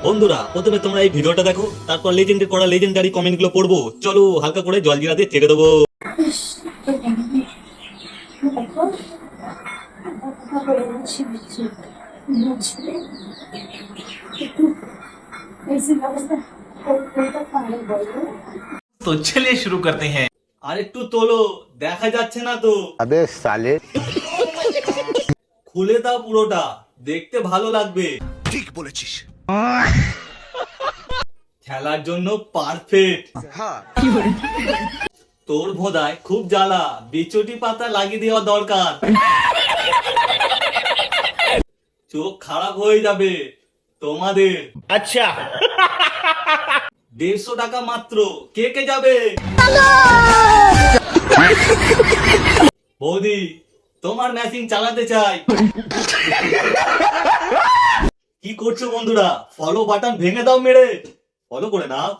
বন্ধুরা প্রথমে তোমরা এই ভিডিওটা দেখো, তারপর লেজেন্ডের করা লেজেন্ডারি কমেন্ট গুলো পড়বো। চলো হালকা করে জল জিরা দিয়ে ছেড়ে দেবো। तो चलिए शुरू करते हैं। আর একটু তোলো, দেখা যাচ্ছে না তো। अबे साले খুলে দাও পুরোটা, দেখতে ভালো লাগবে। ঠিক বলেছিস। খেলার জন্য পারফেক্ট। তোর ভোদায় খুব জ্বালা, বিচুটি পাতা লাগিয়ে দেওয়া দরকার। চোখ খারাপ হয়ে যাবে তোমাদের। अच्छा 150 টাকা মাত্র, কে কে যাবে? বৌদি, তোমার মেশিন চালাতে চাই। কি করছো বন্ধুরা? ফলো বাটন ভেঙে দাও মেরে। ফলো করে নাও।